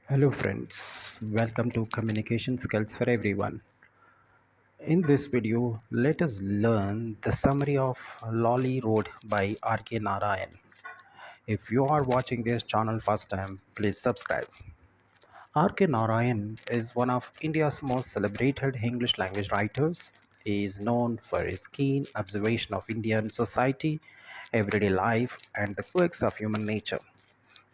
Hello, friends. Welcome to Communication Skills for Everyone. In this video, let us learn the summary of Lawley Road by R.K. Narayan. If you are watching this channel first time, please subscribe. R.K. Narayan is one of India's most celebrated English language writers. He is known for his keen observation of Indian society, everyday life, and the quirks of human nature.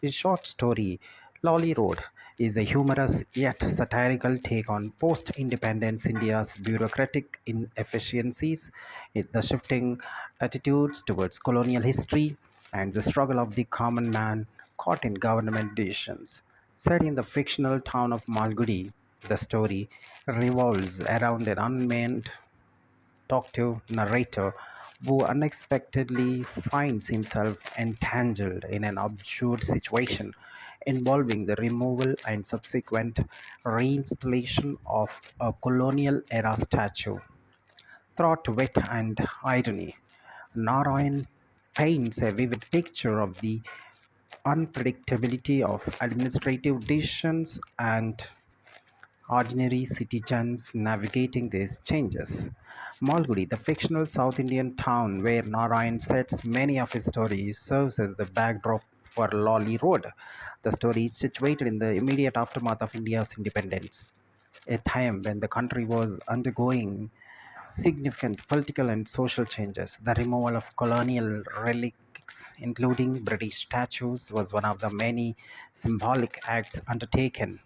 His short story, Lawley Road, is a humorous yet satirical take on post independence India's bureaucratic inefficiencies, the shifting attitudes towards colonial history, and the struggle of the common man caught in government decisions. Set in the fictional town of Malgudi, the story revolves around an unmanned talkative narrator who unexpectedly finds himself entangled in an absurd situation involving the removal and subsequent reinstallation of a colonial era statue. Throughout wit and irony, Narayan paints a vivid picture of the unpredictability of administrative decisions and ordinary citizens navigating these changes. Malgudi, the fictional South Indian town where Narayan sets many of his stories, serves as the backdrop for Lawley Road. The story is situated in the immediate aftermath of India's independence, a time when the country was undergoing significant political and social changes. The removal of colonial relics, including British statues, was one of the many symbolic acts undertaken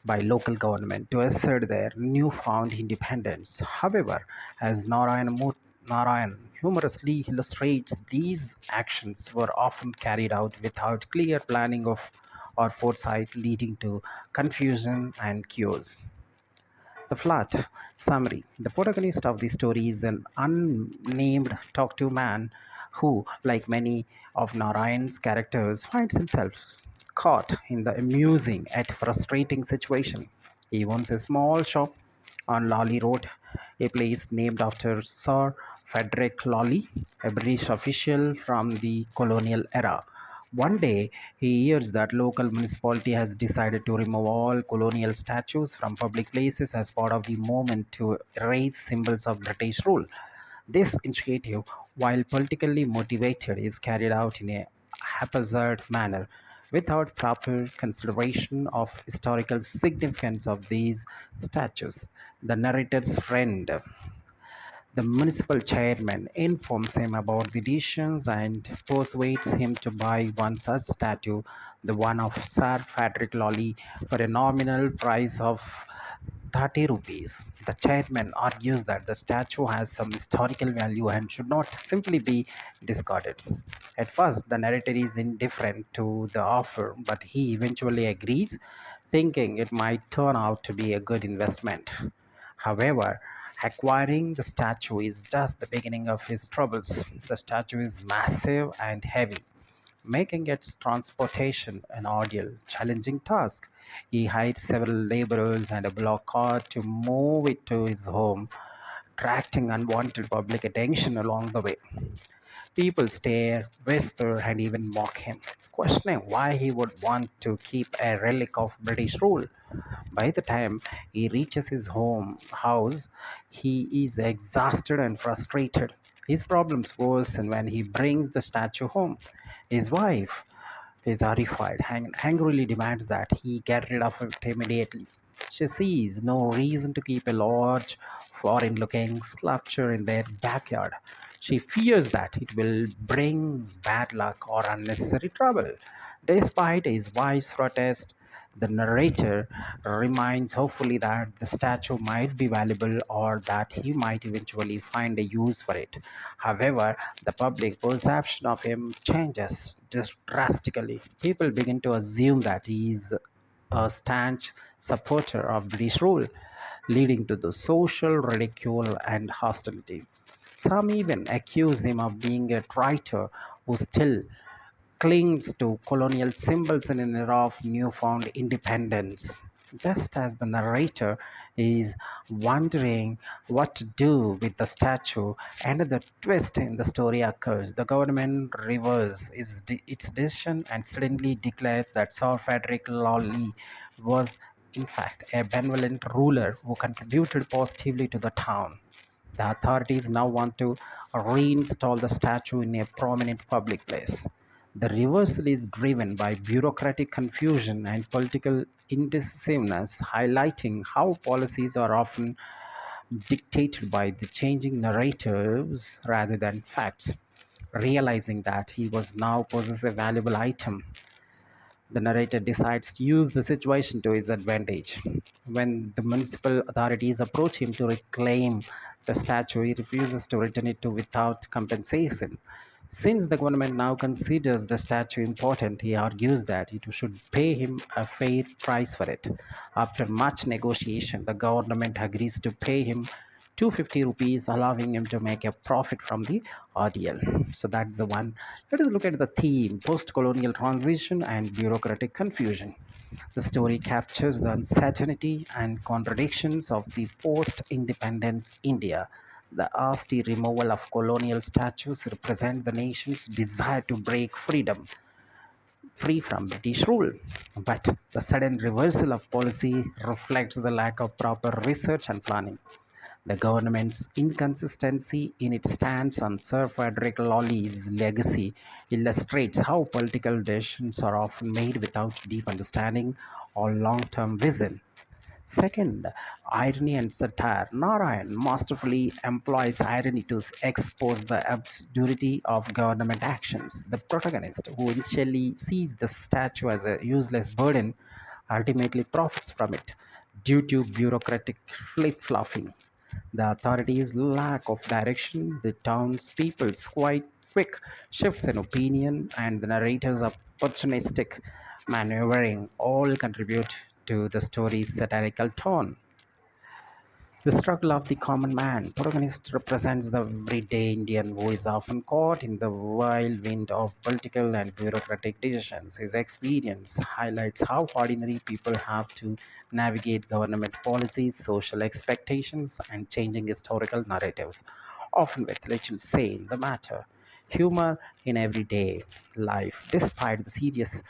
by local government to assert their newfound independence. However, as Narayan humorously illustrates, these actions were often carried out without clear planning of or foresight, leading to confusion and chaos. The flat summary: the protagonist of the story is an unnamed talkative man who, like many of Narayan's characters, finds himself caught in the amusing yet frustrating situation. He owns a small shop on Lawley Road, a place named after Sir Frederick Lawley, a British official from the colonial era. One day, he hears that local municipality has decided to remove all colonial statues from public places as part of the movement to erase symbols of British rule. This initiative, while politically motivated, is carried out in a haphazard manner without proper consideration of historical significance of these statues. The narrator's friend, the municipal chairman, informs him about the decisions and persuades him to buy one such statue, the one of Sir Frederick Lawley, for a nominal price of 30 rupees. The chairman argues that the statue has some historical value and should not simply be discarded. At first, the narrator is indifferent to the offer, but he eventually agrees, thinking it might turn out to be a good investment. However, acquiring the statue is just the beginning of his troubles. The statue is massive and heavy, making its transportation an ordeal, challenging task. He hired several laborers and a block cart to move it to his home, attracting unwanted public attention along the way. People stare, whisper, and even mock him, questioning why he would want to keep a relic of British rule. By the time he reaches his house, he is exhausted and frustrated. His problems worsen when he brings the statue home. His wife is horrified and angrily demands that he get rid of it immediately. She sees no reason to keep a large, foreign looking sculpture in their backyard. She fears that it will bring bad luck or unnecessary trouble. Despite his wife's protest, the narrator reminds hopefully that the statue might be valuable or that he might eventually find a use for it. However, the public perception of him changes drastically. People begin to assume that he is a staunch supporter of British rule, leading to the social ridicule and hostility. Some even accuse him of being a traitor who still clings to colonial symbols in an era of newfound independence. Just as the narrator is wondering what to do with the statue, another twist in the story occurs. The government reverses its decision and suddenly declares that Sir Frederick Lawley was, in fact, a benevolent ruler who contributed positively to the town. The authorities now want to reinstall the statue in a prominent public place. The reversal is driven by bureaucratic confusion and political indecisiveness, highlighting how policies are often dictated by the changing narratives rather than facts. Realizing that he was now possess a valuable item, the narrator decides to use the situation to his advantage. When the municipal authorities approach him to reclaim the statue, he refuses to return it to without compensation. Since the government now considers the statue important, he argues that it should pay him a fair price for it. After much negotiation, the government agrees to pay him 250 rupees, allowing him to make a profit from the ordeal. So that's the one. Let us look at the theme: post colonial transition and bureaucratic confusion. The story captures the uncertainty and contradictions of the post independence India. The hasty removal of colonial statues represent the nation's desire to break free from British rule. But the sudden reversal of policy reflects the lack of proper research and planning. The government's inconsistency in its stance on Sir Frederick Lawley's legacy illustrates how political decisions are often made without deep understanding or long term vision. Second, irony and satire. Narayan masterfully employs irony to expose the absurdity of government actions. The protagonist, who initially sees the statue as a useless burden, ultimately profits from it due to bureaucratic flip flopping. The authorities' lack of direction, the townspeople's quite quick shifts in opinion, and the narrator's opportunistic maneuvering all contribute to the story's satirical tone. The struggle of the common man. Protagonist represents the everyday Indian who is often caught in the whirlwind of political and bureaucratic decisions. His experience highlights how ordinary people have to navigate government policies, social expectations, and changing historical narratives, often with little say in the matter. Humor in everyday life. Despite the serious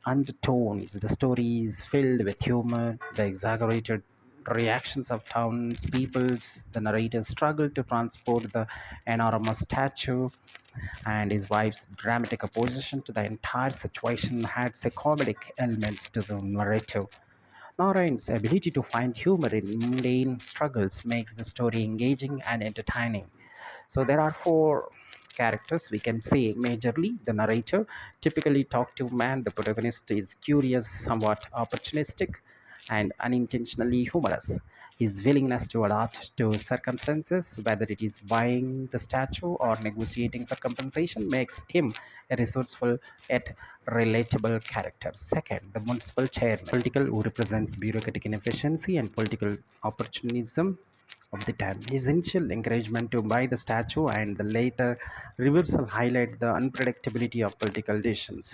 undertones, the story is filled with humor, the exaggerated reactions of townspeoples. The narrator struggled to transport the enormous statue, and his wife's dramatic opposition to the entire situation adds a comedic elements to the narrative. Narayan's ability to find humor in mundane struggles makes the story engaging and entertaining. So there are four characters we can say majorly. The narrator, typically talkative man. The protagonist is curious, somewhat opportunistic, and unintentionally humorous. His willingness to adapt to circumstances, whether it is buying the statue or negotiating for compensation, makes him a resourceful yet relatable character. Second, the municipal chairman, political, who represents the bureaucratic inefficiency and political opportunism of the time. His initial encouragement to buy the statue and the later reversal highlight the unpredictability of political decisions.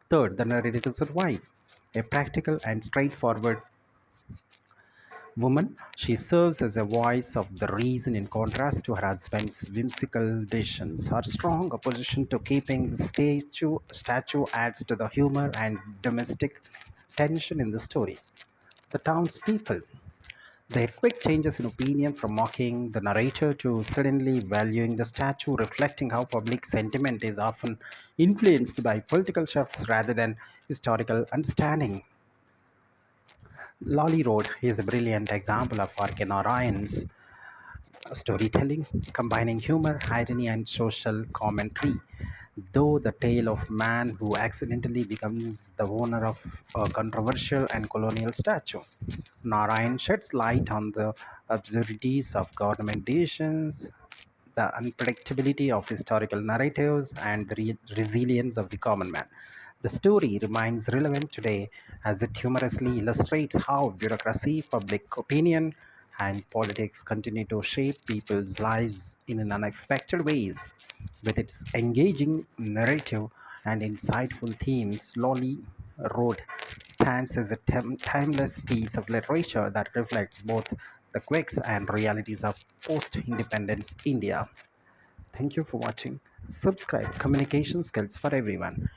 Third, the narrator's wife, a practical and straightforward woman. She serves as a voice of the reason in contrast to her husband's whimsical decisions. Her strong opposition to keeping the statue adds to the humor and domestic tension in the story. The townspeople, their quick changes in opinion from mocking the narrator to suddenly valuing the statue, reflecting how public sentiment is often influenced by political shifts rather than historical understanding. Lawley Road is a brilliant example of R.K. Narayan's storytelling, combining humor, irony, and social commentary. Though the tale of man who accidentally becomes the owner of a controversial and colonial statue, Narayan sheds light on the absurdities of government decisions, the unpredictability of historical narratives, and the resilience of the common man. The story remains relevant today as it humorously illustrates how bureaucracy, public opinion, and politics continue to shape people's lives in an unexpected ways. With its engaging narrative and insightful themes, slowly. Road stands as a timeless piece of literature that reflects both the quirks and realities of post independence India. Thank you for watching. Subscribe Communication Skills for Everyone.